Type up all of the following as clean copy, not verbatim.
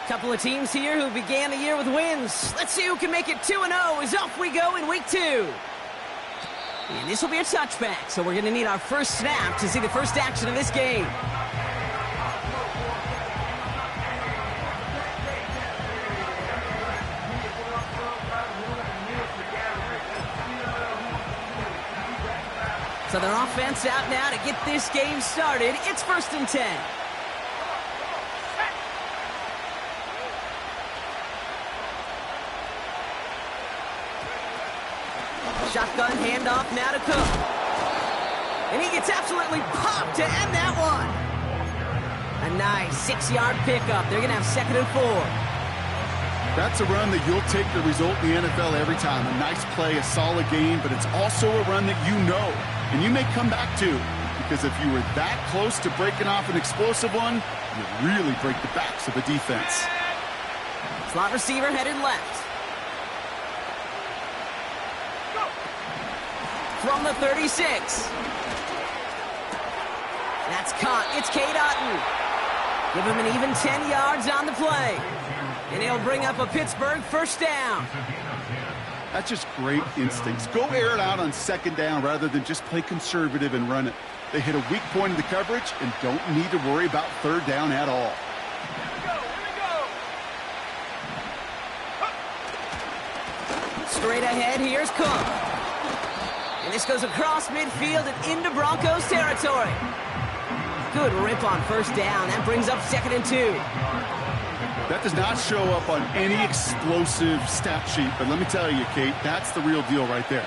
Couple of teams here who began the year with wins. Let's see who can make it 2-0 as off we go in week 2. And this will be a touchback, so we're going to need our first snap to see the first action of this game. So their offense out now to get this game started. It's 1st and 10. Shotgun handoff now to Cook. And he gets absolutely popped to end that one. A nice 6-yard pickup. They're going to have 2nd and 4. That's a run that you'll take the result in the NFL every time. A nice play, a solid game, but it's also a run that you know and you may come back to, because if you were that close to breaking off an explosive one, you really break the backs of the defense. Slot receiver headed left. From the 36. That's caught. It's Cade Otton. Give him an even 10 yards on the play. And he'll bring up a Pittsburgh first down. That's just great instincts. Go air it out on 2nd down rather than just play conservative and run it. They hit a weak point in the coverage and don't need to worry about 3rd down at all. Straight ahead, here's Cook. And this goes across midfield and into Broncos territory. Good rip on 1st down. That brings up 2nd and 2. That does not show up on any explosive stat sheet, but let me tell you, Kate, that's the real deal right there.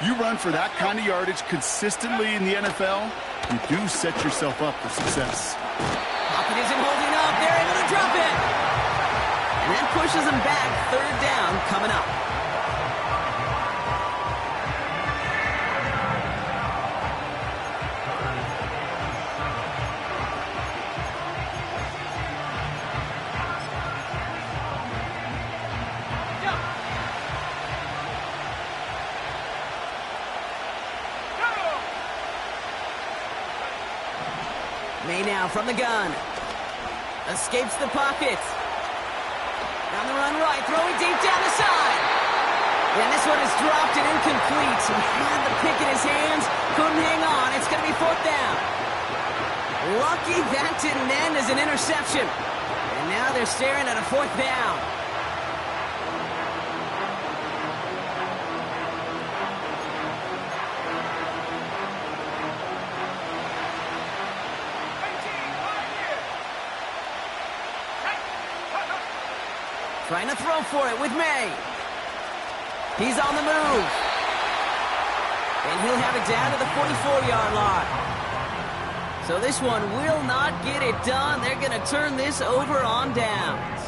You run for that kind of yardage consistently in the NFL, you do set yourself up for success. Pocket isn't holding up. They're able to drop it. And that pushes them back. 3rd down coming up. May now from the gun. Escapes the pocket. On the run right, throwing deep down the side. And this one is dropped and incomplete. He had the pick in his hands, couldn't hang on. It's going to be 4th down. Lucky that didn't end as an interception. And now they're staring at a 4th down. Trying to throw for it with May. He's on the move. And he'll have it down to the 44-yard line. So this one will not get it done. They're going to turn this over on downs.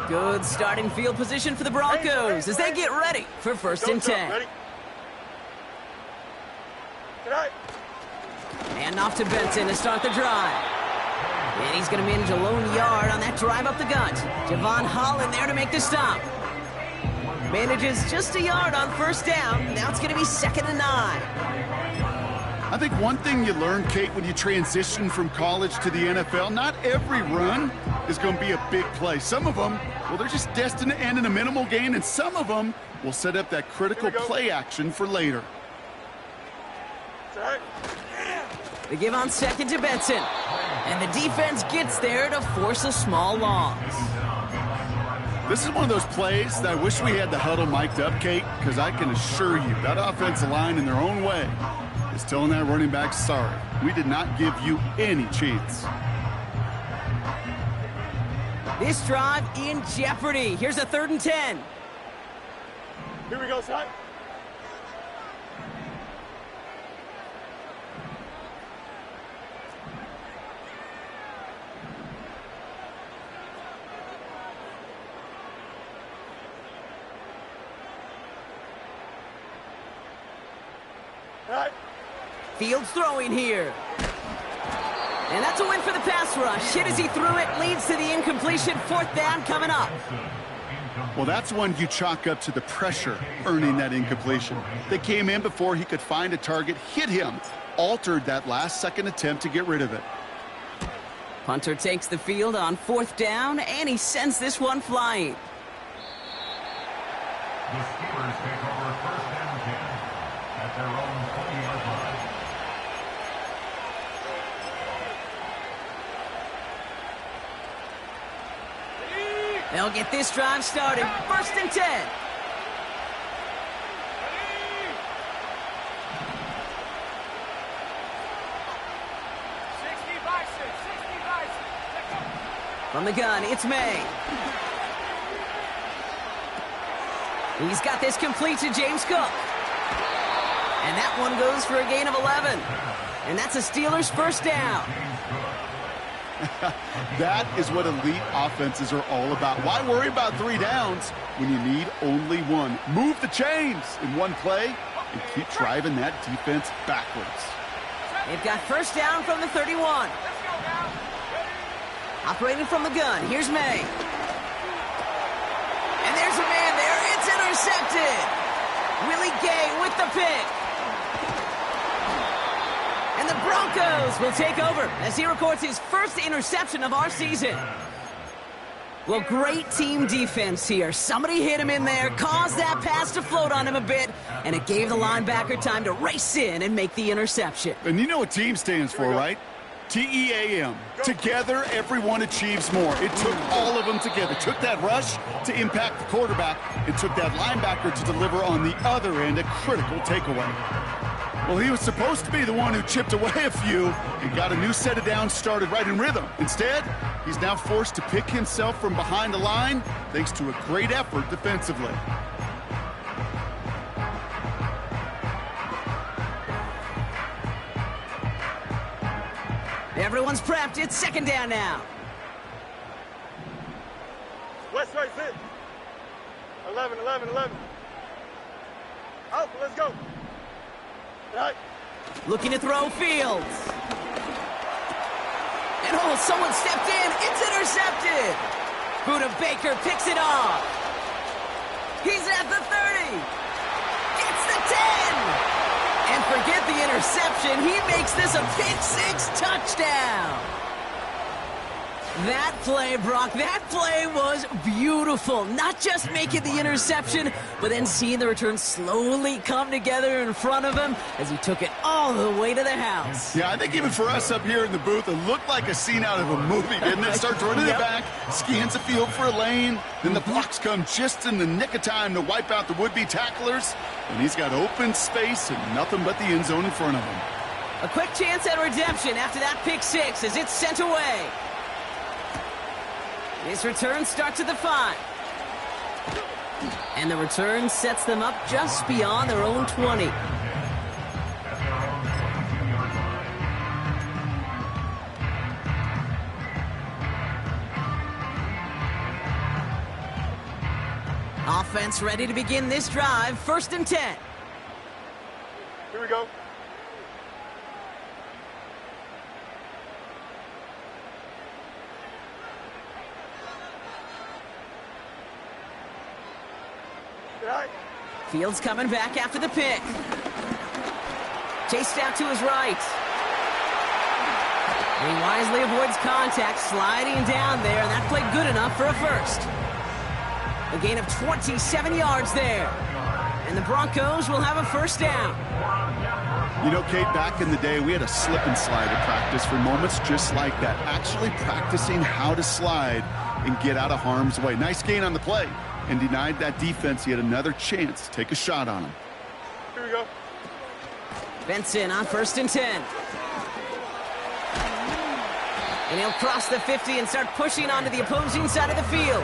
Good starting field position for the Broncos as they get ready for 1st and 10. And off to Benson to start the drive. And he's going to manage a lone yard on that drive up the gut. Javon Holland there to make the stop. Manages just a yard on 1st down. Now it's going to be 2nd and 9. I think one thing you learn, Kate, when you transition from college to the NFL, not every run is going to be a big play. Some of them, well, they're just destined to end in a minimal gain, and some of them will set up that critical play action for later. They give on 2nd to Benson. And the defense gets there to force a small loss. This is one of those plays that I wish we had the huddle mic'd up, Kate, because I can assure you that offensive line in their own way is telling that running back, sorry, we did not give you any chance. This drive in jeopardy. Here's a 3rd and 10. Here we go, son. Fields throwing here. And that's a win for the pass rush. Hit as he threw it, leads to the incompletion. 4th down coming up. Well, that's one you chalk up to the pressure earning that incompletion. They came in before he could find a target, hit him, altered that last-second attempt to get rid of it. Punter takes the field on 4th down, and he sends this one flying. The Steelers take over 1st and 10 at their own 20-yard line. They'll get this drive started. 1st and 10. From the gun, it's May. He's got this complete to James Cook. And that one goes for a gain of 11. And that's a Steelers 1st down. That is what elite offenses are all about. Why worry about 3 downs when you need only 1? Move the chains in one play and keep driving that defense backwards. They've got 1st down from the 31. Operating from the gun, here's May. And there's a man there, it's intercepted. Willie Gay with the pick. And the Broncos will take over as he records his 1st interception of our season. Well, great team defense here. Somebody hit him in there, caused that pass to float on him a bit, and it gave the linebacker time to race in and make the interception. And you know what team stands for, right? T-E-A-M. Together, everyone achieves more. It took all of them together. It took that rush to impact the quarterback. It took that linebacker to deliver on the other end a critical takeaway. Well, he was supposed to be the one who chipped away a few and got a new set of downs started right in rhythm. Instead, he's now forced to pick himself from behind the line thanks to a great effort defensively. Everyone's prepped. It's 2nd down now. West right, sit. 11. Out, let's go. Right. Looking to throw Fields. And oh, someone stepped in. It's intercepted. Buda Baker picks it off. He's at the 30. Gets the 10. And forget the interception. He makes this a pick-6 touchdown. That play, Brock, that play was beautiful. Not just making the interception, but then seeing the return slowly come together in front of him as he took it all the way to the house. Yeah, I think even for us up here in the booth, it looked like a scene out of a movie, didn't it? Starts running it back, scans the field for a lane, then the blocks come just in the nick of time to wipe out the would-be tacklers, and he's got open space and nothing but the end zone in front of him. A quick chance at redemption after that pick-6 as it's sent away. His return starts at the 5. And the return sets them up just beyond their own 20. Offense ready to begin this drive. 1st and 10. Here we go. Right. Fields coming back after the pick. Chased out to his right. And he wisely avoids contact, sliding down there, and that played good enough for a 1st. A gain of 27 yards there. And the Broncos will have a 1st down. You know, Kate, back in the day, we had a slip and slide at practice for moments just like that. Actually practicing how to slide and get out of harm's way. Nice gain on the play. And denied that defense yet another chance to take a shot on him. Here we go. Benson on 1st and 10. And he'll cross the 50 and start pushing onto the opposing side of the field.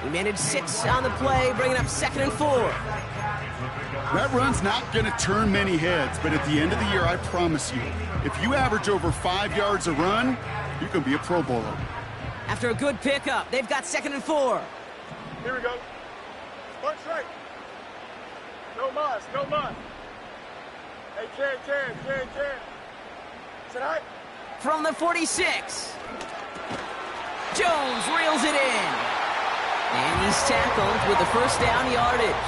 He managed 6 on the play, bringing up 2nd and 4. That run's not going to turn many heads, but at the end of the year, I promise you, if you average over 5 yards a run, you can be a Pro Bowler. After a good pickup, they've got 2nd and 4. Here we go. Punch right. No mas. Hey, Ken. Sit high. From the 46. Jones reels it in. And he's tackled with the 1st down yardage.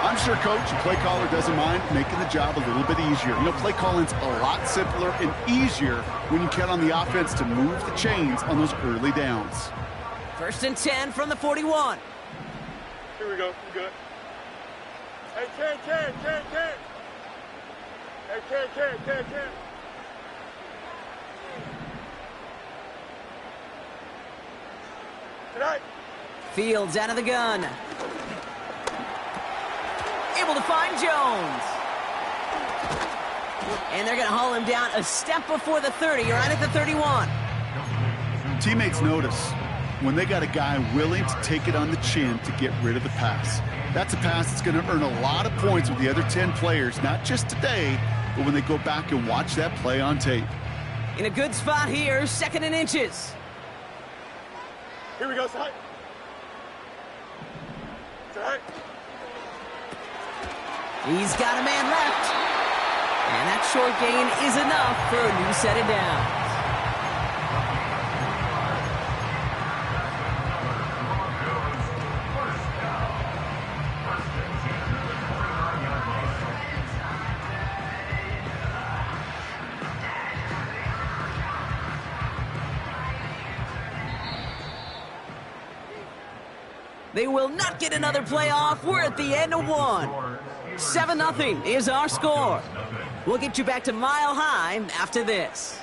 I'm I'm sure coach and play caller doesn't mind making the job a little bit easier. You know, play calling's a lot simpler and easier when you count on the offense to move the chains on those early downs. 1st and 10 from the 41. Here we go. We good. Hey, Ken. Hey, Ken. Tonight. Fields out of the gun. Able to find Jones. And they're going to haul him down a step before the 30, right at the 31. Teammates notice when they got a guy willing to take it on the chin to get rid of the pass. That's a pass that's going to earn a lot of points with the other 10 players, not just today, but when they go back and watch that play on tape. In a good spot here, 2nd and inches. Here we go, side. Side. He's got a man left. And that short gain is enough for a new set of downs. They will not get another play off. We're at the end of one. 7-0 is our score. We'll get you back to Mile High after this.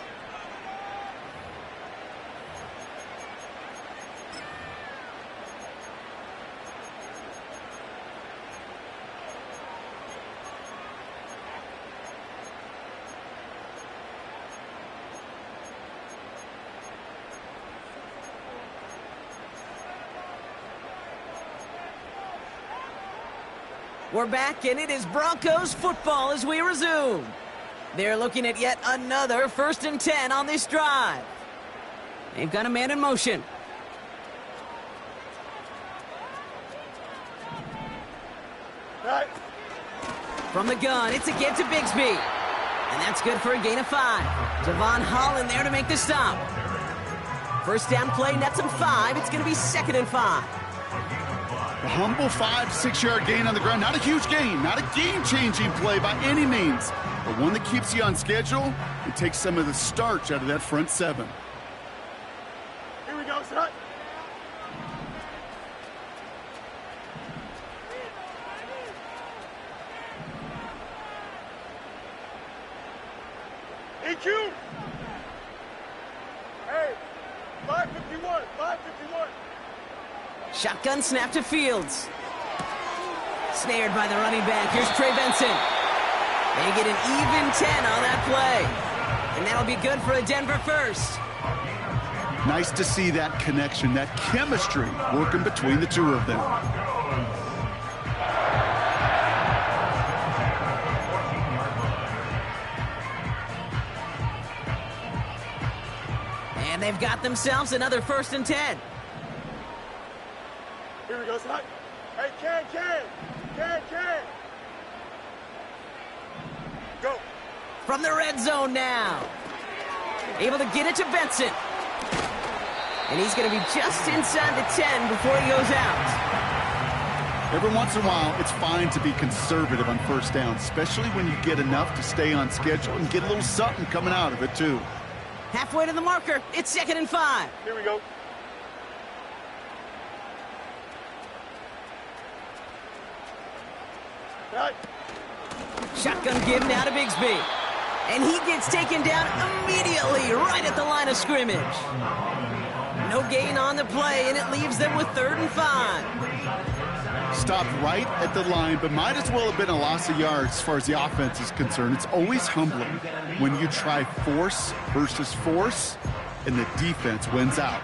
We're back, and it is Broncos football as we resume. They're looking at yet another 1st and 10 on this drive. They've got a man in motion. Right. From the gun, it's again to Bigsby. And that's good for a gain of 5. Javon Holland there to make the stop. 1st down play, nets him 5. It's going to be 2nd and 5. A humble 5 to 6 yard gain on the ground. Not a huge gain, not a game-changing play by any means, but one that keeps you on schedule and takes some of the starch out of that front 7. Here we go, son. EQ. Hey, 551, 551. Shotgun snap to Fields. Snared by the running back. Here's Trey Benson. They get an even 10 on that play. And that'll be good for a Denver first. Nice to see that connection, that chemistry working between the two of them. And they've got themselves another 1st and 10. Here we go, son. Hey, Ken. Go. From the red zone now. Able to get it to Benson. And he's going to be just inside the 10 before he goes out. Every once in a while, it's fine to be conservative on 1st down, especially when you get enough to stay on schedule and get a little something coming out of it, too. Halfway to the marker. It's 2nd and 5. Here we go. Right. Shotgun give now to Bigsby. And he gets taken down immediately right at the line of scrimmage. No gain on the play, and it leaves them with 3rd and 5. Stopped right at the line, but might as well have been a loss of yards as far as the offense is concerned. It's always humbling when you try force versus force, and the defense wins out.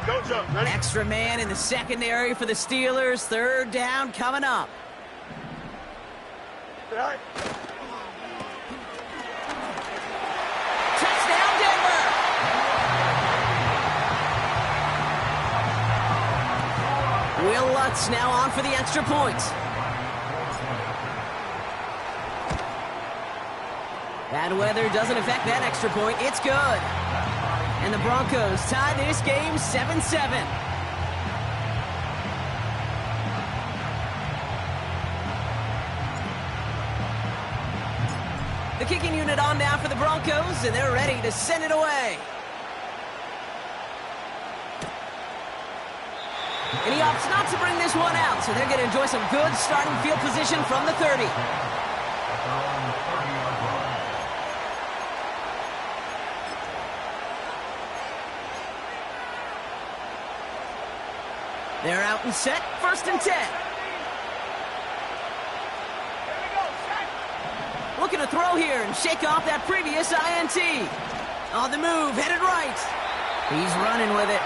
Don't jump. Ready? Extra man in the secondary for the Steelers. 3rd down coming up. Right. Touchdown, Denver! Will Lutz now on for the extra point. Bad weather doesn't affect that extra point. It's good. And the Broncos tie this game 7-7. The kicking unit on now for the Broncos, and they're ready to send it away. And he opts not to bring this one out, so they're going to enjoy some good starting field position from the 30. They're out and set, 1st and 10. Looking to throw here and shake off that previous INT. On the move, headed right. He's running with it.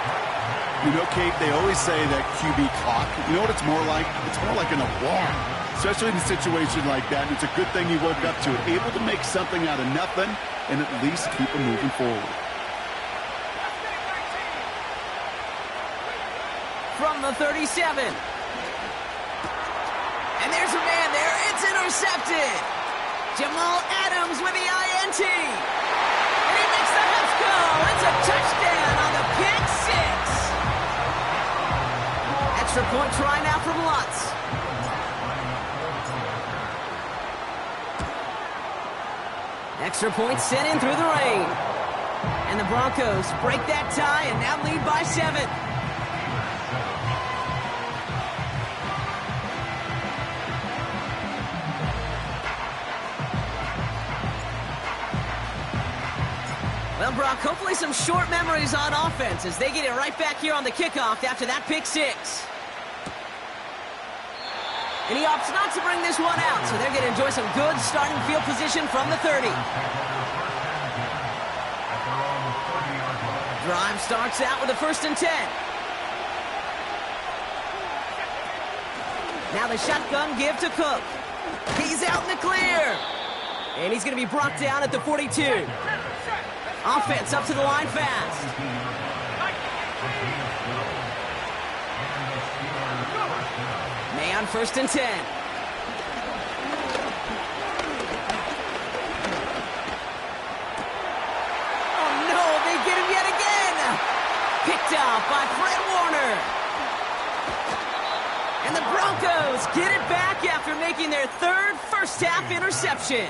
You know, Kate, they always say that QB clock. You know what it's more like? It's more like an alarm, especially in a situation like that. And it's a good thing you woke up to it, able to make something out of nothing and at least keep them moving forward. From the 37. And there's a man there. It's intercepted. Jamal Adams with the INT. And he makes the Let's go. It's a touchdown on the pick 6. Extra point try now from Lutz. Extra point sent in through the rain. And the Broncos break that tie and now lead by 7. Well, Brock, hopefully some short memories on offense as they get it right back here on the kickoff after that pick 6. And he opts not to bring this one out, so they're going to enjoy some good starting field position from the 30. Drive starts out with a 1st and 10. Now the shotgun give to Cook. He's out in the clear. And he's going to be brought down at the 42. Offense up to the line fast. May on 1st and 10. Oh no, they get him yet again. Picked off by Fred Warner. And the Broncos get it back after making their 3rd first-half interception.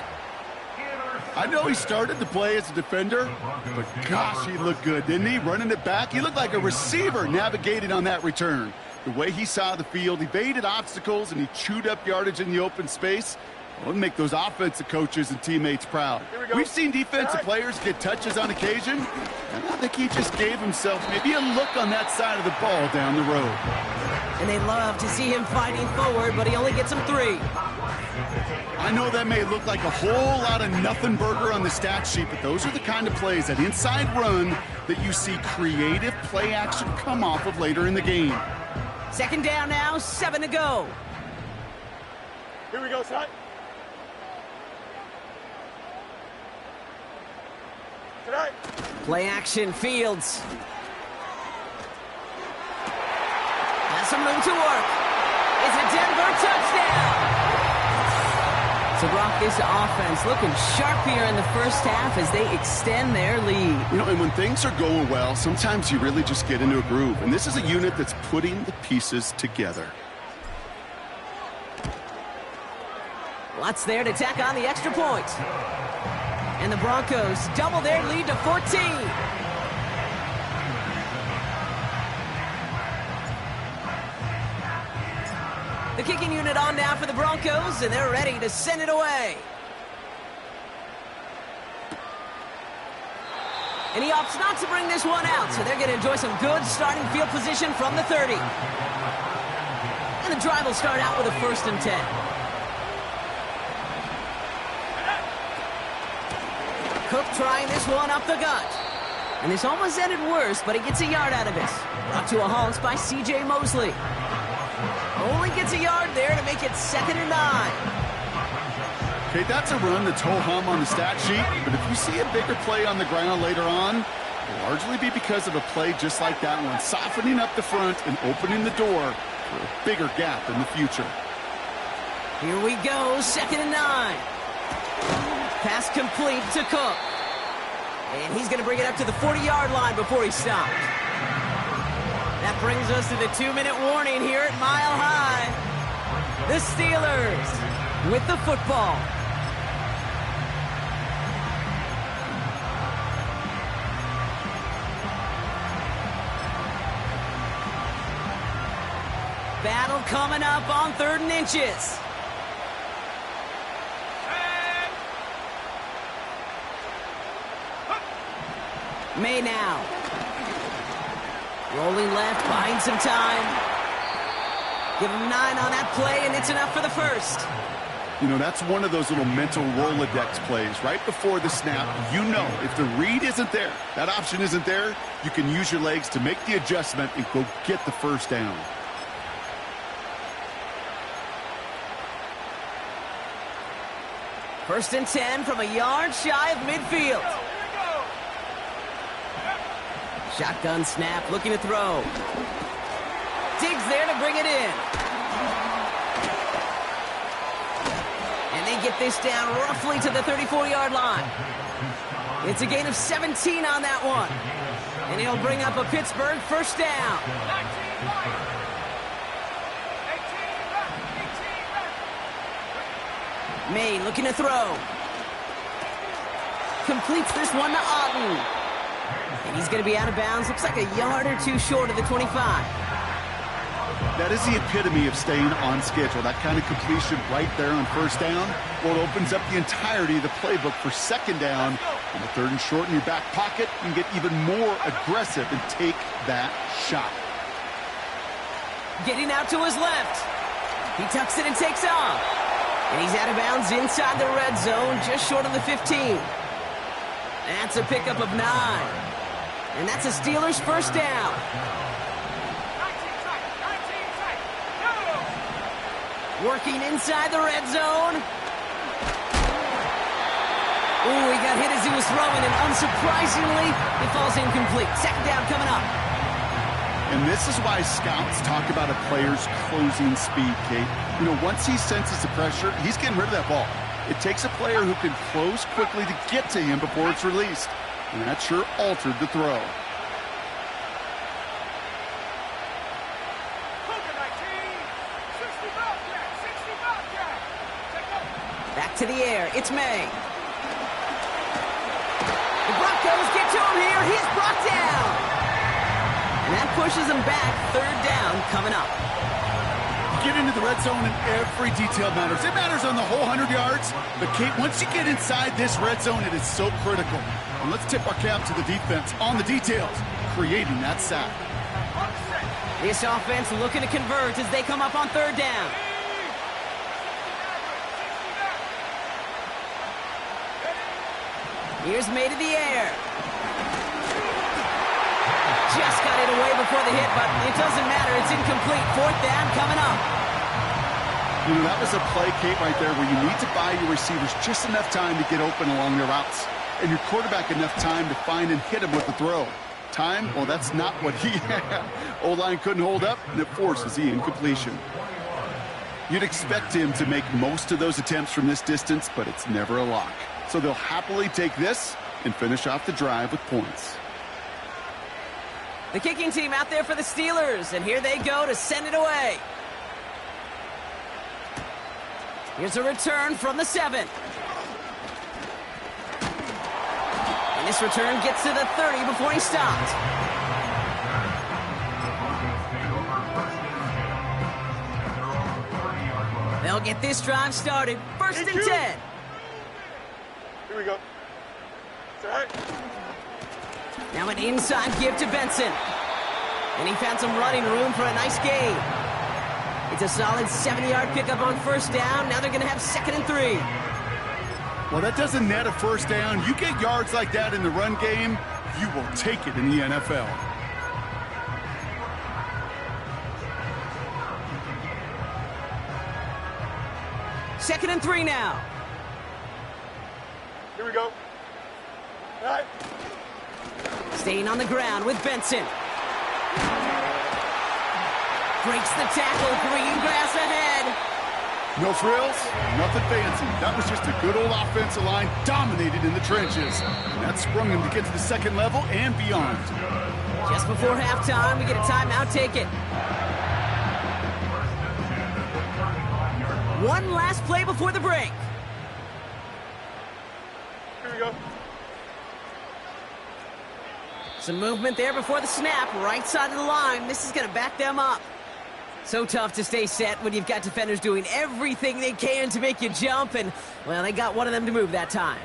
I know he started to play as a defender, but gosh, he looked good, didn't he? Running it back, he looked like a receiver navigating on that return. The way he saw the field, evaded obstacles, and he chewed up yardage in the open space. Well, it'll make those offensive coaches and teammates proud. We've seen defensive players get touches on occasion, and I think he just gave himself maybe a look on that side of the ball down the road. And they love to see him fighting forward, but he only gets them 3. I know that may look like a whole lot of nothing burger on the stat sheet, but those are the kind of plays, that inside run, that you see creative play action come off of later in the game. 2nd down now, 7 to go. Here we go, son. Tonight. Play action, Fields. Has some room to work. It's a Denver touchdown. So, Brock, this offense looking sharp here in the first half as they extend their lead. You know, and when things are going well, sometimes you really just get into a groove. And this is a unit that's putting the pieces together. Lutz there to tack on the extra point. And the Broncos double their lead to 14. The kicking unit on now for the Broncos, and they're ready to send it away. And he opts not to bring this one out, so they're going to enjoy some good starting field position from the 30. And the drive will start out with a 1st and 10. Cook trying this one up the gut. And this almost ended worse, but he gets a yard out of this. Brought to a halt by C.J. Mosley. Only gets a yard there to make it 2nd and 9. Okay, that's a run that's ho-hum on the stat sheet, but if you see a bigger play on the ground later on, it'll largely be because of a play just like that one, softening up the front and opening the door for a bigger gap in the future. Here we go, 2nd and 9. Pass complete to Cook. And he's going to bring it up to the 40-yard line before he stopped. That brings us to the 2-minute warning here at Mile High. The Steelers with the football. battle coming up on 3rd and inches. May now. Rolling left, buying some time. Give him 9 on that play, and it's enough for the first. You know, that's one of those little mental Rolodex plays. Right before the snap, you know if the read isn't there, that option isn't there, you can use your legs to make the adjustment and go get the first down. First and 10 from a yard shy of midfield. Shotgun snap, looking to throw. Diggs there to bring it in. And they get this down roughly to the 34-yard line. It's a gain of 17 on that one. And he'll bring up a Pittsburgh first down. May looking to throw. Completes this one to Otten. And he's going to be out of bounds. Looks like a yard or two short of the 25. That is the epitome of staying on schedule. That kind of completion right there on first down. Well, it opens up the entirety of the playbook for second down. On the 3rd and short in your back pocket, you can get even more aggressive and take that shot. Getting out to his left. He tucks it and takes off. And he's out of bounds inside the red zone, just short of the 15. That's a pickup of 9. And that's a Steelers first down. Working inside the red zone. Ooh, he got hit as he was throwing, and unsurprisingly, it falls incomplete. Second down coming up. And this is why scouts talk about a player's closing speed, Kate. You know, once he senses the pressure, he's getting rid of that ball. It takes a player who can close quickly to get to him before it's released. And that sure altered the throw. Back to the air. It's May. The Broncos get to him here. He's brought down. And that pushes him back. 3rd down coming up. Get into the red zone and every detail matters. It matters on the whole 100 yards. But, Kate, once you get inside this red zone, it is so critical. And let's tip our cap to the defense on the details, creating that sack. This offense looking to convert as they come up on 3rd down. Here's May to the air. Just got it away before the hit, but it doesn't matter. It's incomplete. 4th down coming up. You know, that was a play, Kate, right there where you need to buy your receivers just enough time to get open along their routes. And your quarterback enough time to find and hit him with the throw. Time? Well, that's not what he had. O-line couldn't hold up, and it forces the incompletion. You'd expect him to make most of those attempts from this distance, but it's never a lock. So they'll happily take this and finish off the drive with points. The kicking team out there for the Steelers, and here they go to send it away. Here's a return from the 7. And this return gets to the 30 before he stopped. They'll get this drive started. 1st and 10. Here we go. Set. Now an inside give to Benson. And he found some running room for a nice gain. It's a solid 70-yard pickup on 1st down. Now they're going to have 2nd and 3. Well, that doesn't net a 1st down. You get yards like that in the run game, you will take it in the NFL. Second and 3 now. Here we go. All right. Staying on the ground with Benson. Breaks the tackle. Green grass ahead. No frills, nothing fancy. That was just a good old offensive line dominated in the trenches. And that sprung him to get to the 2nd level and beyond. Just before halftime, we get a timeout. Take it. One last play before the break. Here we go. Some movement there before the snap. Right side of the line. This is going to back them up. So tough to stay set when you've got defenders doing everything they can to make you jump, and, well, they got one of them to move that time.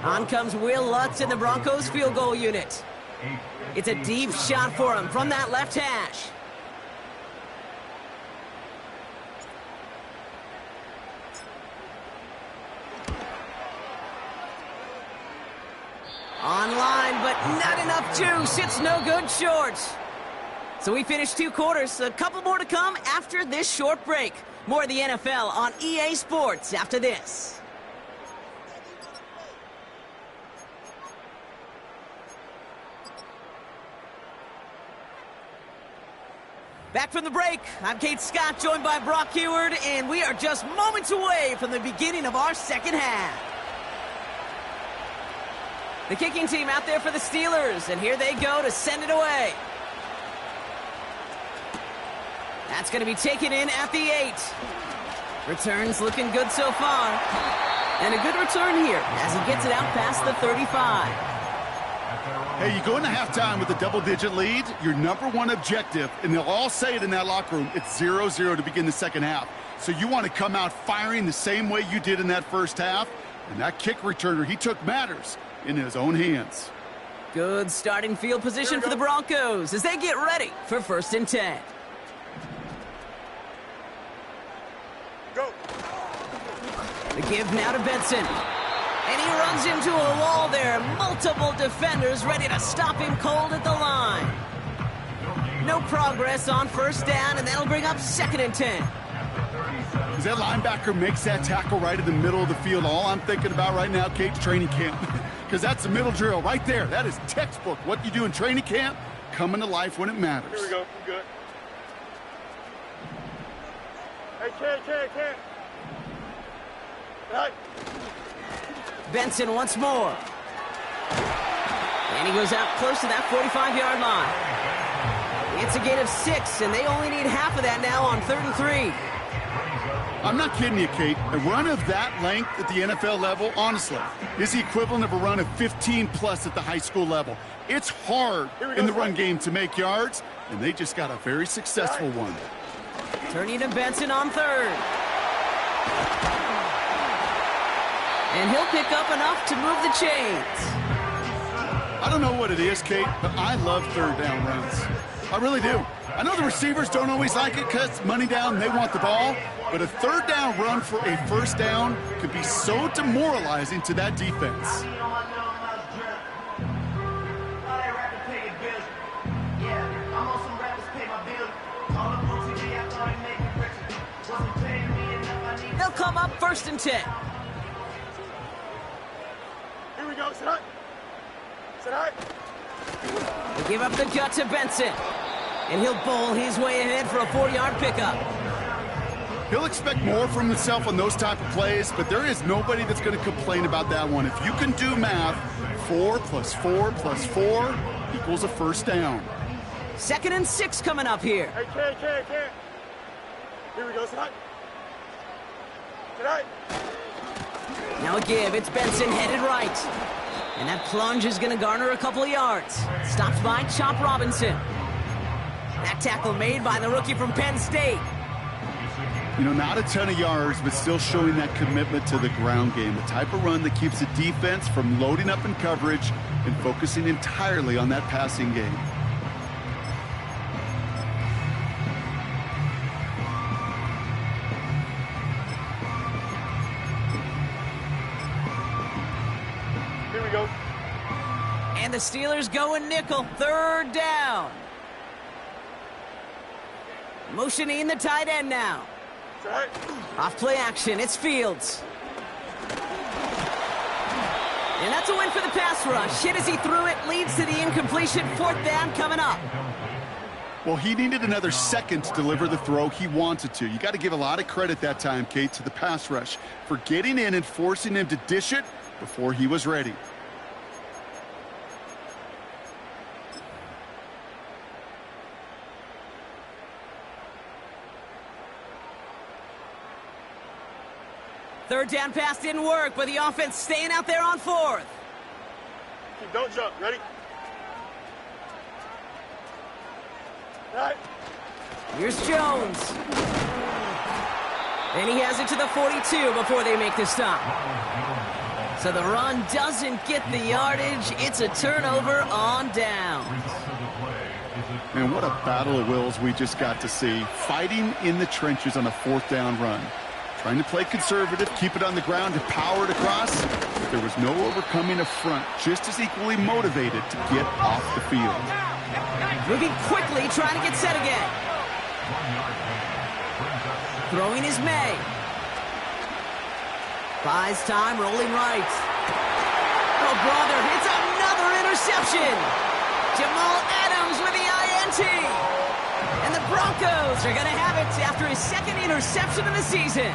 On comes Will Lutz in the Broncos field goal unit. It's a deep shot for him from that left hash. Online, but not enough juice. It's no good short. So we finished 2 quarters. A couple more to come after this short break. More of the NFL on EA Sports after this. Back from the break, I'm Kate Scott, joined by Brock Huard, and we are just moments away from the beginning of our second half. The kicking team out there for the Steelers, and here they go to send it away. That's going to be taken in at the 8. Returns looking good so far. And a good return here as he gets it out past the 35. Hey, you go into halftime with a double-digit lead, your number one objective, and they'll all say it in that locker room, it's 0-0 to begin the second half. So you want to come out firing the same way you did in that first half, and that kick returner, he took matters in his own hands. Good starting field position for the Broncos as they get ready for 1st and 10. Go. The give now to Benson. And he runs into a wall there. Multiple defenders ready to stop him cold at the line. No progress on 1st down, and that'll bring up 2nd and 10. As that linebacker makes that tackle right in the middle of the field, all I'm thinking about right now, Kate's training camp. Because that's the middle drill right there. That is textbook. What you do in training camp, coming to life when it matters. Here we go. I'm good. Hey, Kate. Right. Benson once more. And he goes out close to that 45-yard line. It's a gain of 6, and they only need half of that now on 3rd and 3. I'm not kidding you, Kate. A run of that length at the NFL level, honestly, is the equivalent of a run of 15-plus at the high school level. It's hard in the run game to make yards, and they just got a very successful one. Turning to Benson on 3rd. And he'll pick up enough to move the chains. I don't know what it is, Kate, but I love 3rd down runs. I really do. I know the receivers don't always like it because money down, they want the ball. But a 3rd down run for a 1st down could be so demoralizing to that defense. They'll come up 1st and 10. Here we go. Sit high. They give up the gut to Benson. And he'll bowl his way ahead for a 4-yard pickup. He'll expect more from himself on those type of plays, but there is nobody that's going to complain about that one. If you can do math, 4 + 4 + 4 equals a 1st down. 2nd and 6 coming up here. Hey, Kate. Here we go. Sit high. Now a give. It's Benson headed right. And that plunge is going to garner a couple of yards. Stopped by Chop Robinson. That tackle made by the rookie from Penn State. You know, not a ton of yards, but still showing that commitment to the ground game. The type of run that keeps the defense from loading up in coverage and focusing entirely on that passing game. Here we go. And the Steelers going nickel. 3rd down. Motioning the tight end now. Right. Off play action, it's Fields. And that's a win for the pass rush. Hit as he threw it, leads to the incompletion. 4th down coming up. Well, he needed another second to deliver the throw he wanted to. You got to give a lot of credit that time, Kate, to the pass rush for getting in and forcing him to dish it before he was ready. Third down pass didn't work, but the offense staying out there on 4th. Don't jump. Ready? All right. Here's Jones. And he has it to the 42 before they make the stop. So the run doesn't get the yardage. It's a turnover on down. And what a battle of wills we just got to see. Fighting in the trenches on a fourth down run. Trying to play conservative, keep it on the ground, and power it across. But there was no overcoming a front, just as equally motivated to get off the field. Moving quickly, trying to get set again. Throwing is May. Buys time, rolling right. Oh, brother, it's another interception. Jamal Adams with the INT. And the Broncos are going to have it after his second interception of the season.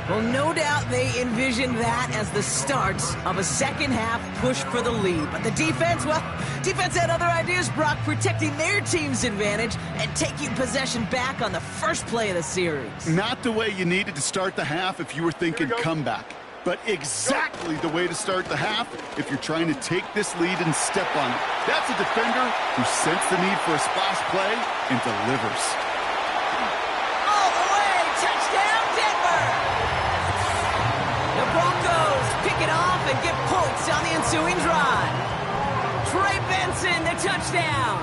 Well, no doubt they envisioned that as the start of a second-half push for the lead. But the defense, well, defense had other ideas, Brock, protecting their team's advantage and taking possession back on the first play of the series. Not the way you needed to start the half if you were thinking comeback, but exactly the way to start the half if you're trying to take this lead and step on it. That's a defender who sensed the need for a splash play and delivers. All the way, touchdown Denver! The Broncos pick it off and get points on the ensuing drive. Trey Benson, the touchdown.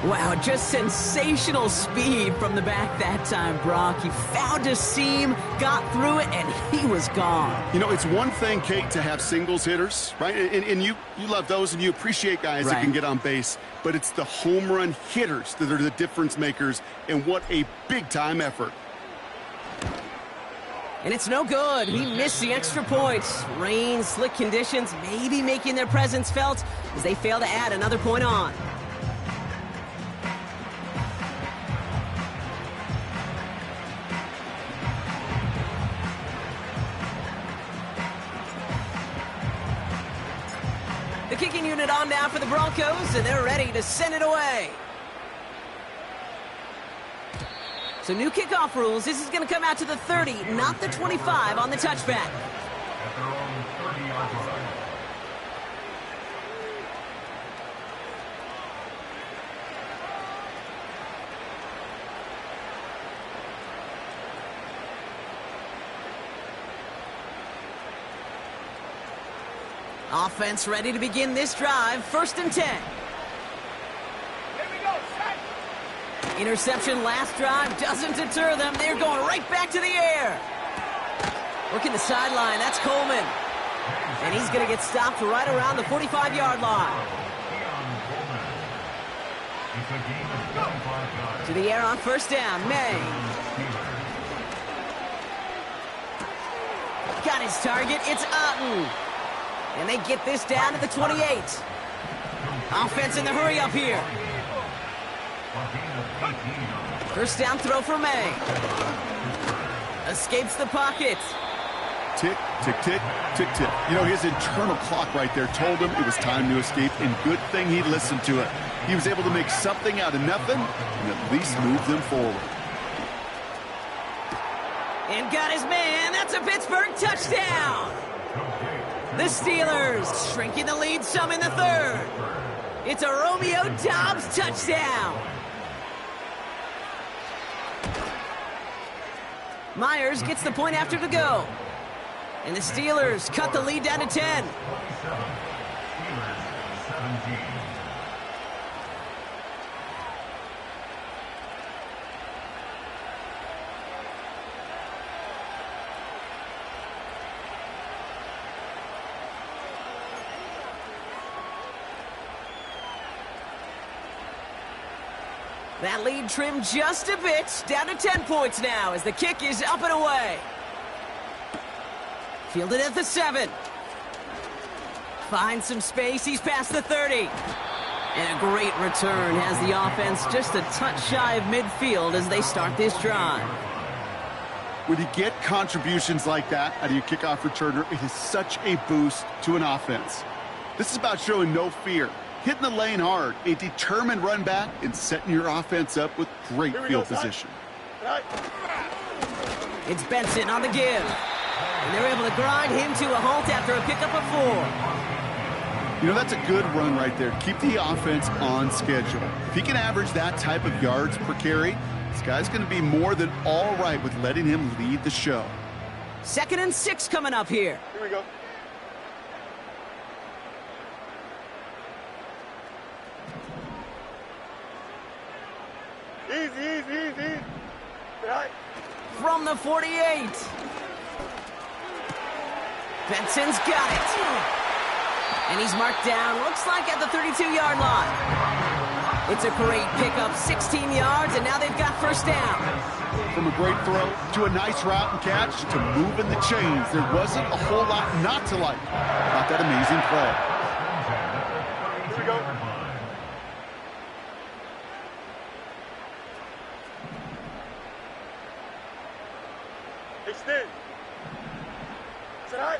Wow, just sensational speed from the back that time, Brock. He found a seam, got through it, and he was gone. You know, it's one thing, Kate, to have singles hitters, right? And you love those and you appreciate guys that can get on base. But it's the home run hitters that are the difference makers, and what a big-time effort. And it's no good. He missed the extra points. Rain, slick conditions, maybe making their presence felt as they fail to add another point on. The kicking unit on now for the Broncos, and they're ready to send it away. So new kickoff rules. This is going to come out to the 30, not the 25 on the touchback. At their own 30-yard line. Offense ready to begin this drive. 1st and 10. Here we go. Set. Interception last drive doesn't deter them. They're going right back to the air. Working the sideline. That's Coleman. And he's going to get stopped right around the 45-yard line. To the air on 1st down. May. Got his target. It's Otten. And they get this down to the 28. Offense in the hurry up here. 1st down throw for May. Escapes the pocket. Tick, tick, tick, tick, tick. You know, his internal clock right there told him it was time to escape, and good thing he listened to it. He was able to make something out of nothing and at least move them forward. And got his man. That's a Pittsburgh touchdown. The Steelers shrinking the lead some in the 3rd. It's a Romeo Doubs touchdown. Myers gets the point after to go. And the Steelers cut the lead down to 10. That lead trimmed just a bit, down to 10 points now as the kick is up and away. Fielded at the 7. Finds some space, he's past the 30. And a great return has the offense just a touch shy of midfield as they start this drive. When you get contributions like that out of your kickoff returner, it is such a boost to an offense. This is about showing no fear. Hitting the lane hard, a determined run back, and setting your offense up with great field position. Right. It's Benson on the give. And they're able to grind him to a halt after a pickup of 4. You know, that's a good run right there. Keep the offense on schedule. If he can average that type of yards per carry, this guy's going to be more than all right with letting him lead the show. 2nd and 6 coming up here. Here we go. Easy. Right. From the 48. Benson's got it. And he's marked down, looks like at the 32-yard line. It's a great pickup, 16 yards, and now they've got first down. From a great throw to a nice route and catch to moving the chains, there wasn't a whole lot not to like about that amazing play. Here we go. Extend. Sit high.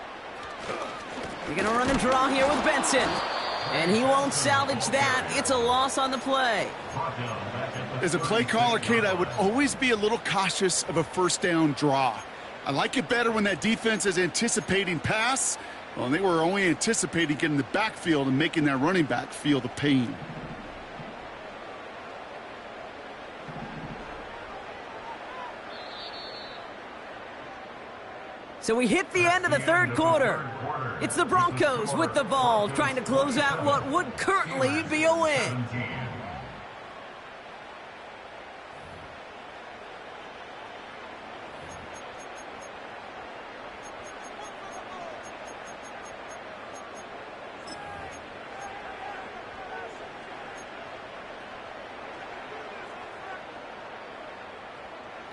You're going to run and draw here with Benson. And he won't salvage that. It's a loss on the play. As a play caller, Kate, I would always be a little cautious of a first down draw. I like it better when that defense is anticipating pass. Well, they were only anticipating getting the backfield and making that running back feel the pain. So we hit the end of the third quarter. It's the Broncos with the ball, trying to close out what would currently be a win.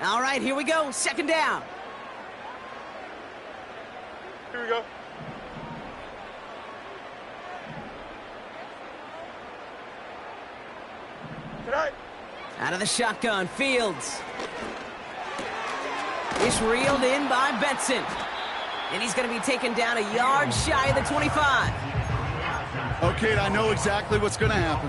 All right, here we go. 2nd down. Here we go. Tonight. Out of the shotgun, Fields. It's reeled in by Benson. And he's going to be taken down a yard shy of the 25. Okay, I know exactly what's going to happen.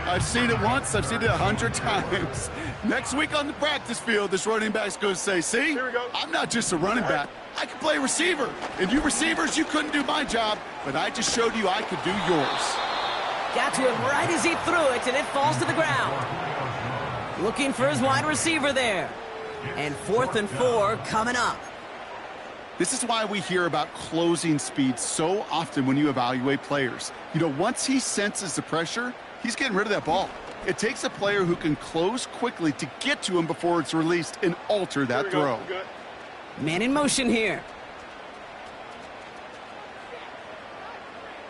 I've seen it once, I've seen it 100 times. Next week on the practice field, this running back's going to say, see, Here we go. I'm not just a running back. I can play receiver. And you receivers, you couldn't do my job, but I just showed you I could do yours. Got to him right as he threw it, and it falls to the ground. Looking for his wide receiver there. And 4th and 4 coming up. This is why we hear about closing speed so often when you evaluate players. You know, once he senses the pressure, he's getting rid of that ball. It takes a player who can close quickly to get to him before it's released and alter that throw. Man in motion here.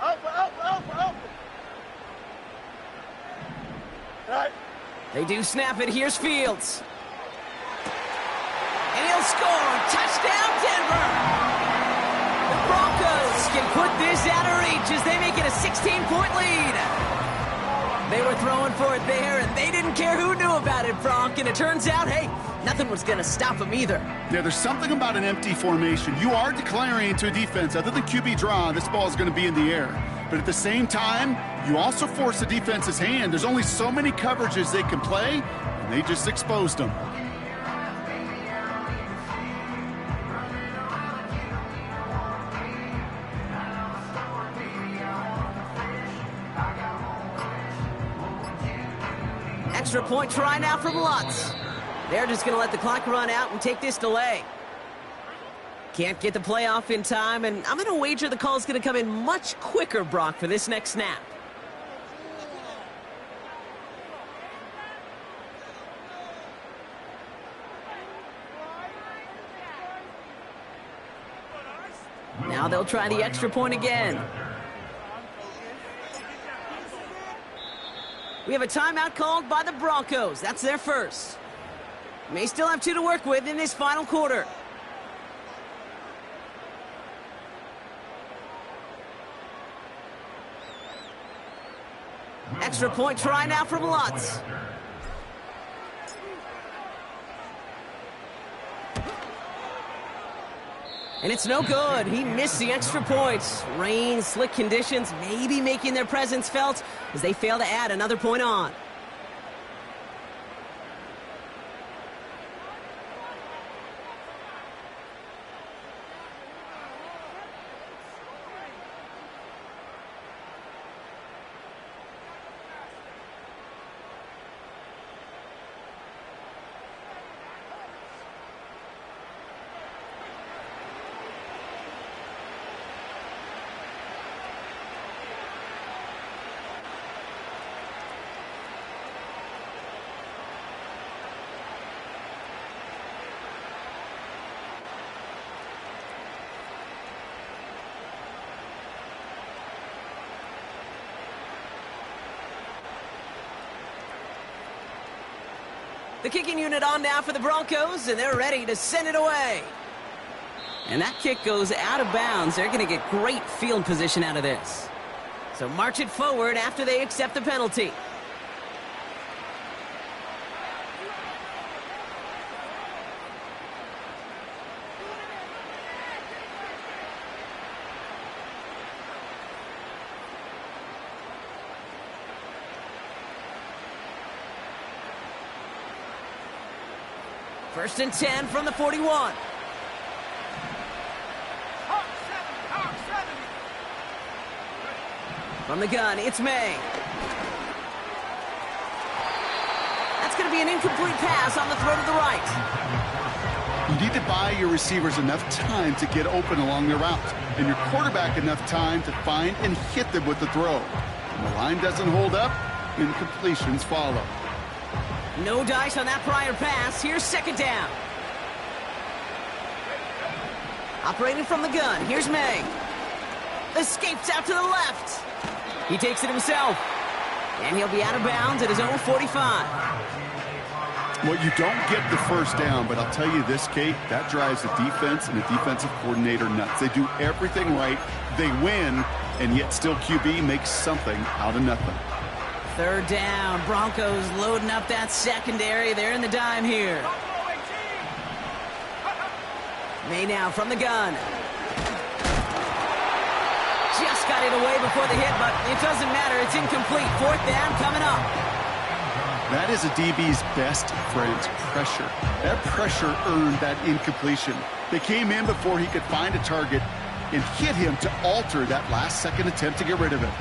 Alpha. Right. They do snap it. Here's Fields. And he'll score. Touchdown, Denver. The Broncos can put this out of reach as they make it a 16-point lead. They were throwing for it there, and they didn't care who knew about it, Bronk. And it turns out, hey, nothing was going to stop them either. Yeah, there's something about an empty formation. You are declaring to a defense, other than QB draw, this ball is going to be in the air. But at the same time, you also force the defense's hand. There's only so many coverages they can play, and they just exposed them. Extra point try now from Lutz. They're just going to let the clock run out and take this delay. Can't get the play off in time, and I'm going to wager the call's going to come in much quicker, Brock, for this next snap. Now they'll try the extra point again. We have a timeout called by the Broncos. That's their first. May still have 2 to work with in this final quarter. Extra point try now from Lutz. And it's no good. He missed the extra points. Rain, slick conditions, maybe making their presence felt as they fail to add another point on. The kicking unit on now for the Broncos, and they're ready to send it away. And that kick goes out of bounds. They're going to get great field position out of this. So march it forward after they accept the penalty. First and 10 from the 41. From the gun, it's May. That's going to be an incomplete pass on the throw to the right. You need to buy your receivers enough time to get open along their route, and your quarterback enough time to find and hit them with the throw. When the line doesn't hold up, incompletions follow. No dice on that prior pass. Here's second down. Operating from the gun, here's May. Escapes out to the left. He takes it himself. And he'll be out of bounds at his own 45. Well, you don't get the first down, but I'll tell you this, Kate, that drives the defense and the defensive coordinator nuts. They do everything right. They win, and yet still QB makes something out of nothing. Third down. Broncos loading up that secondary. They're in the dime here. May now from the gun. Just got it away before the hit, but it doesn't matter. It's incomplete. Fourth down coming up. That is a DB's best friend, pressure. That pressure earned that incompletion. They came in before he could find a target and hit him to alter that last-second attempt to get rid of it.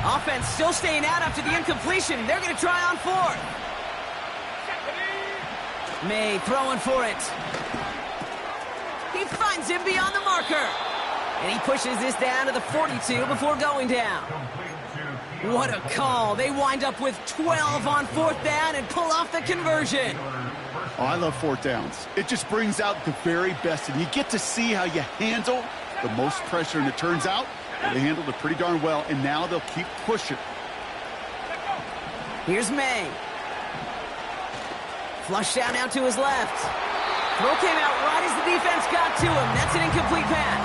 Offense still staying out after the incompletion. They're going to try on fourth. May throwing for it. He finds him beyond the marker. And he pushes this down to the 42 before going down. What a call. They wind up with 12 on fourth down and pull off the conversion. Oh, I love fourth downs. It just brings out the very best, and you get to see how you handle the most pressure, and it turns out they handled it pretty darn well, and now they'll keep pushing. Here's May. Flushed out now to his left. Throw came out right as the defense got to him. That's an incomplete pass.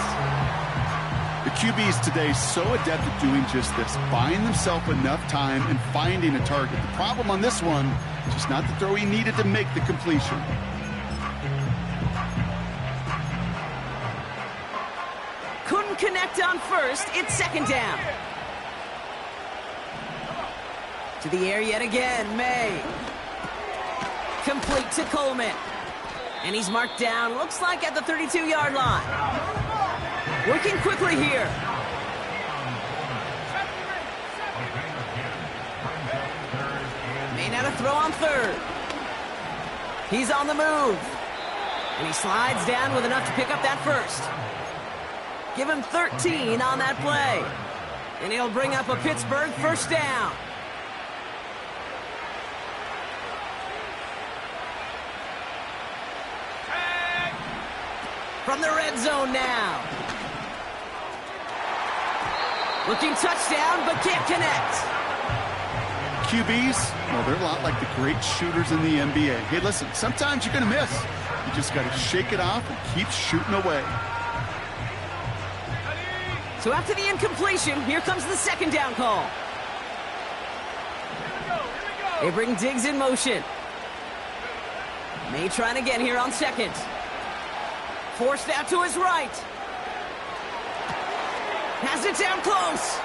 The QBs today so adept at doing just this, buying themselves enough time and finding a target. The problem on this one, just not the throw he needed to make the completion. Couldn't connect on first. It's second down. To the air yet again, May. Complete to Coleman. And he's marked down, looks like at the 32-yard line. Working quickly here. May now to throw on third. He's on the move. And he slides down with enough to pick up that first. Give him 13 on that play. And he'll bring up a Pittsburgh first down. From the red zone now. Looking touchdown, but can't connect. QBs, well, they're a lot like the great shooters in the NBA. Hey, listen, sometimes you're going to miss. You just got to shake it off and keep shooting away. So after the incompletion, here comes the second down call. They bring Diggs in motion. May trying again here on second. Forced out to his right. Has it down close.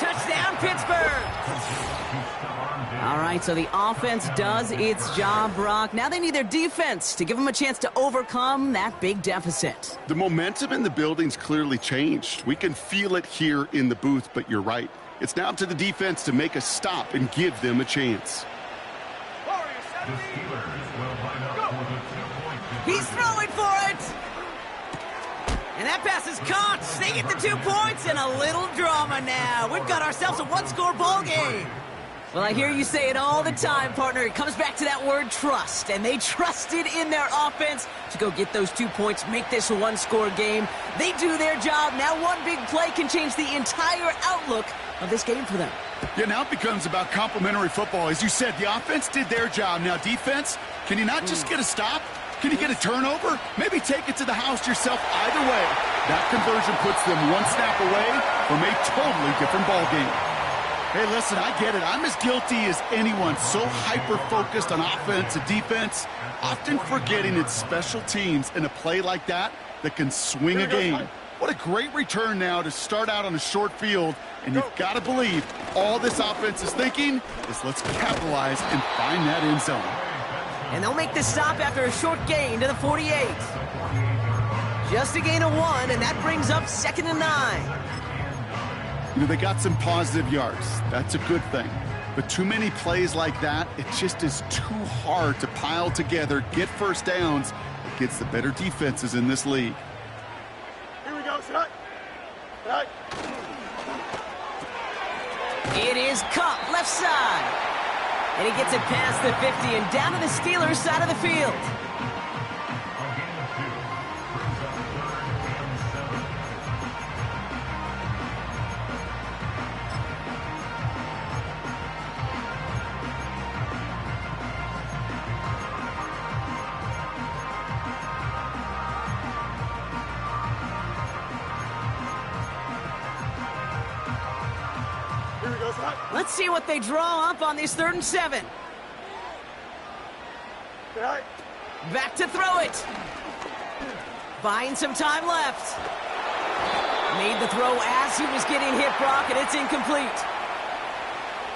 Touchdown, Pittsburgh. All right, so the offense does its job, Brock. Now they need their defense to give them a chance to overcome that big deficit. The momentum in the building's clearly changed. We can feel it here in the booth, but you're right. It's now up to the defense to make a stop and give them a chance. He's throwing for it. And that pass is caught. They get the 2 points and a little drama now. We've got ourselves a one-score ball game. Well, I hear you say it all the time, partner. It comes back to that word trust. And they trusted in their offense to go get those 2 points, make this a one-score game. They do their job. Now one big play can change the entire outlook of this game for them. Yeah, now it becomes about complementary football. As you said, the offense did their job. Now defense, can you not just get a stop? Can you get a turnover? Maybe take it to the house yourself. Either way, that conversion puts them one snap away from a totally different ball game. Hey, listen, I get it. I'm as guilty as anyone. So hyper-focused on offense and defense, often forgetting it's special teams in a play like that can swing a game. What a great return now to start out on a short field. And you've got to believe all this offense is thinking is let's capitalize and find that end zone. And they'll make the stop after a short gain to the 48. Just a gain of 1, and that brings up 2nd and 9. You know, they got some positive yards. That's a good thing. But too many plays like that, it just is too hard to pile together, get first downs against the better defenses in this league. Here we go, set. Right. It is Kupp, left side. And he gets it past the 50 and down to the Steelers' side of the field. Let's see what they draw up on this 3rd and 7. Right. Back to throw it. Buying some time left. Made the throw as he was getting hit, Brock, and it's incomplete.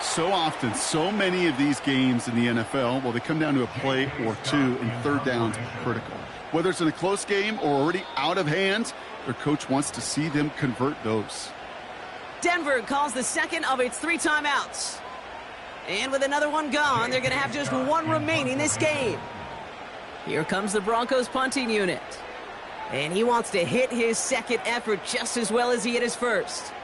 So often, so many of these games in the NFL, well, they come down to a play or two, and 3rd downs are critical. Whether it's in a close game or already out of hand, their coach wants to see them convert those. Denver calls the 2nd of its 3 timeouts. And with another one gone, they're going to have just 1 remaining this game. Here comes the Broncos punting unit. And he wants to hit his 2nd effort just as well as he hit his 1st.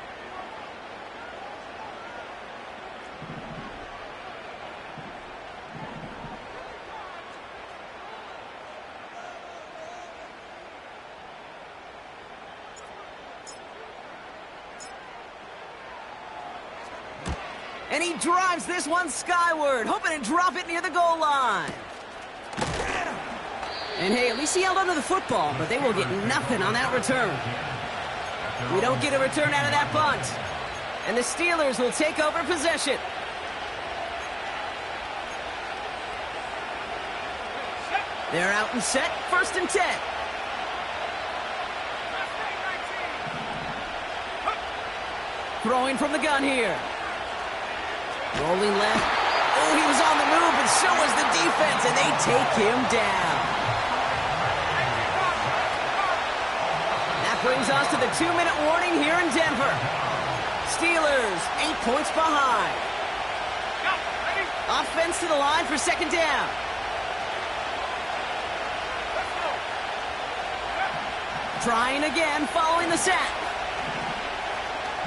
And he drives this one skyward, hoping to drop it near the goal line. And hey, at least he held onto the football, but they will get nothing on that return. We don't get a return out of that punt. And the Steelers will take over possession. They're out and set, 1st and 10. Throwing from the gun here. Rolling left. Oh, he was on the move, but so was the defense, and they take him down. That brings us to the 2-minute warning here in Denver. Steelers, 8 points behind. Offense to the line for 2nd down. Trying again, following the sack.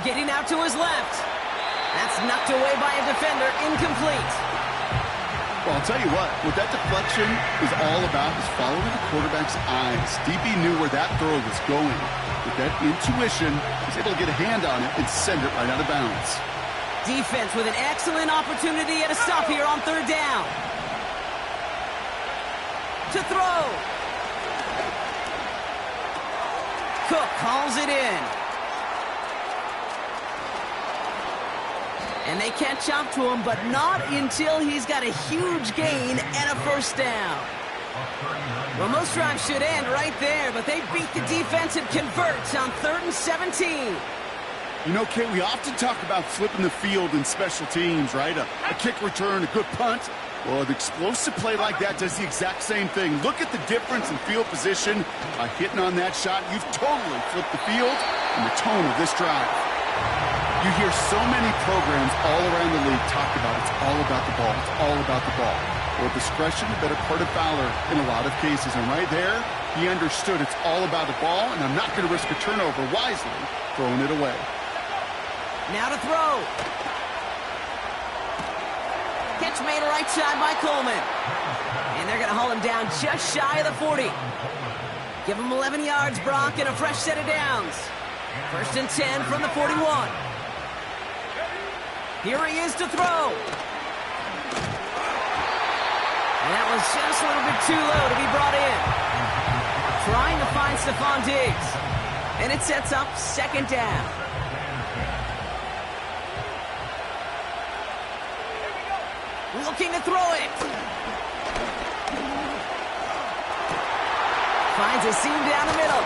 Getting out to his left. That's knocked away by a defender, incomplete. Well, I'll tell you what that deflection is all about is following the quarterback's eyes. DB knew where that throw was going. With that intuition, he was able to get a hand on it and send it right out of bounds. Defense with an excellent opportunity at a stop here on 3rd down. To throw. Cook calls it in. And they catch up to him, but not until he's got a huge gain and a 1st down. Well, most drives should end right there, but they beat the defense and convert on 3rd and 17. You know, Kate, we often talk about flipping the field in special teams, right? A kick return, a good punt. Well, an explosive play like that does the exact same thing. Look at the difference in field position. By hitting on that shot, you've totally flipped the field and the tone of this drive. You hear so many programs all around the league talk about it's all about the ball. It's all about the ball. Well, discretion, the better part of valor in a lot of cases. And right there, he understood it's all about the ball, and I'm not going to risk a turnover wisely, throwing it away. Now to throw. Catch made right side by Coleman. And they're going to haul him down just shy of the 40. Give him 11 yards, Brock, and a fresh set of downs. 1st and 10 from the 41. Here he is to throw. And that was just a little bit too low to be brought in. Trying to find Stephon Diggs. And it sets up second down. Looking to throw it. Finds a seam down the middle.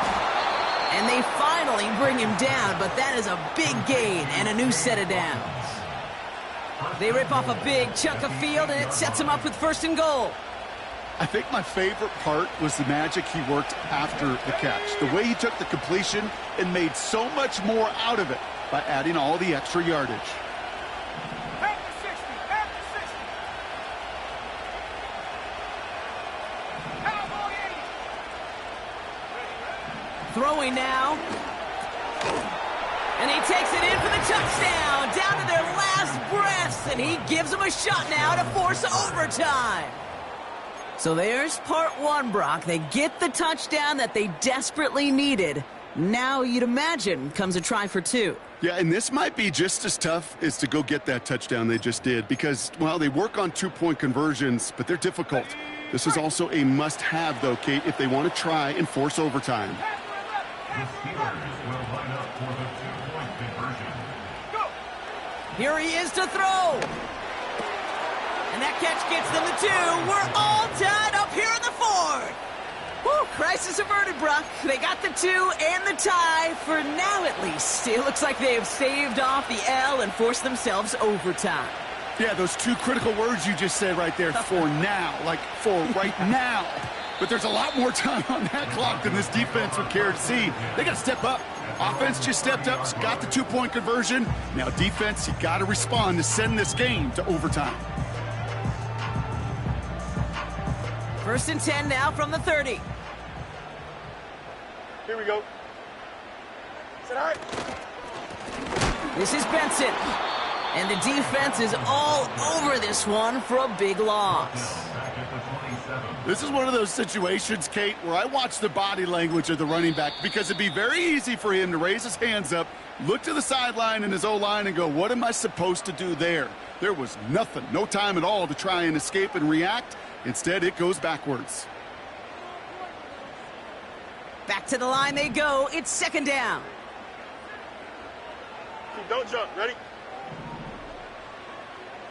And they finally bring him down, but that is a big gain and a new set of downs. They rip off a big chunk of field, and it sets him up with first and goal. I think my favorite part was the magic he worked after the catch. The way he took the completion and made so much more out of it by adding all the extra yardage. After 60, after 60. Cowboy 80. Throwing now. And he takes it in for the touchdown. Down to their last breaths. And he gives them a shot now to force overtime. So there's part one, Brock. They get the touchdown that they desperately needed. Now you'd imagine comes a try for two. Yeah, and this might be just as tough as to go get that touchdown they just did because, well, they work on two-point conversions, but they're difficult. This is also a must-have, though, Kate, if they want to try and force overtime. The Steelers will line up for the two-point conversion. Here he is to throw. And that catch gets them the two. We're all tied up here in the fourth. Whew, crisis averted, Brock. They got the two and the tie for now, at least. It looks like they have saved off the L and forced themselves overtime. Yeah, those two critical words you just said right there, for now, like for right now. But there's a lot more time on that clock than this defense would care to see. They got to step up. Offense just stepped up, got the two-point conversion. Now defense, you got to respond to send this game to overtime. First and 10 now from the 30. Here we go. Is it all right? This is Benson. And the defense is all over this one for a big loss. Back at the 27. This is one of those situations, Kate, where I watch the body language of the running back because it'd be very easy for him to raise his hands up, look to the sideline in his O-line and go, what am I supposed to do there? There was nothing, no time at all to try and escape and react. Instead, it goes backwards. Back to the line they go. It's second down. Don't jump. Ready?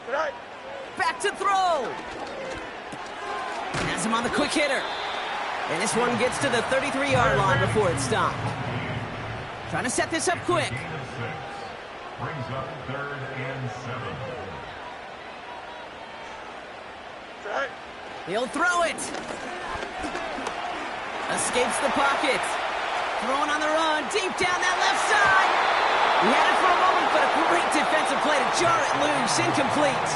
All right. Back to throw. Has him on the quick hitter. And this one gets to the 33-yard line before it's stopped. Trying to set this up quick. Brings up 3rd and 7. All right. He'll throw it. Escapes the pocket. Throwing on the run. Deep down that left side. He had it for a moment, but a great defensive play to jar it loose. Incomplete.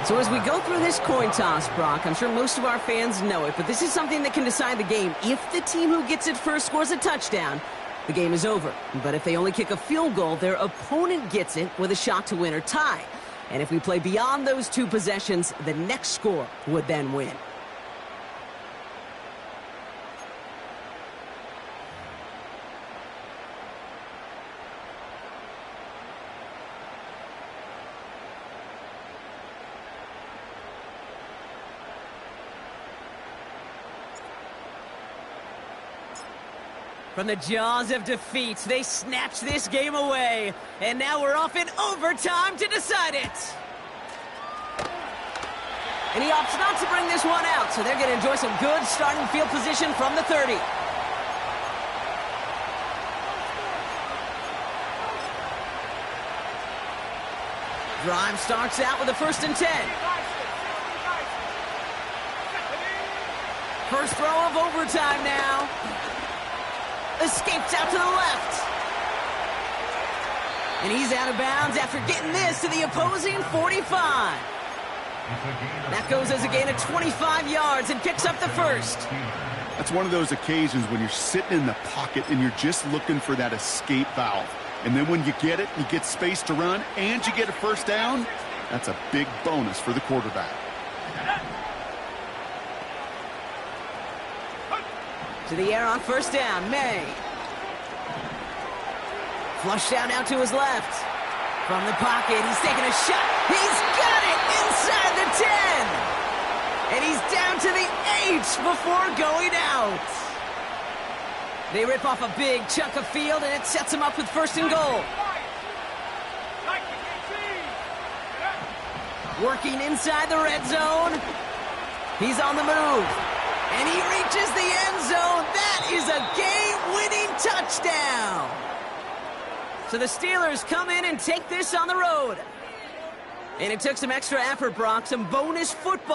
So as we go through this coin toss, Brock, I'm sure most of our fans know it, but this is something that can decide the game. If the team who gets it first scores a touchdown, the game is over. But if they only kick a field goal, their opponent gets it with a shot to win or tie. And if we play beyond those two possessions, the next score would then win. From the jaws of defeat, they snatch this game away. And now we're off in overtime to decide it. And he opts not to bring this one out, so they're going to enjoy some good starting field position from the 30. Drive starts out with a 1st and 10. First throw of overtime now. Escapes out to the left. And he's out of bounds after getting this to the opposing 45. That goes as a gain of 25 yards and picks up the first. That's one of those occasions when you're sitting in the pocket and you're just looking for that escape valve. And then when you get it, you get space to run, and you get a first down, that's a big bonus for the quarterback. To the air on first down, May. Flush down out to his left. From the pocket, he's taking a shot. He's got it inside the 10. And he's down to the 8 before going out. They rip off a big chunk of field, and it sets him up with first and goal. Working inside the red zone. He's on the move. And he reaches the end zone. That is a game-winning touchdown. So the Steelers come in and take this on the road. And it took some extra effort, Brock, some bonus football.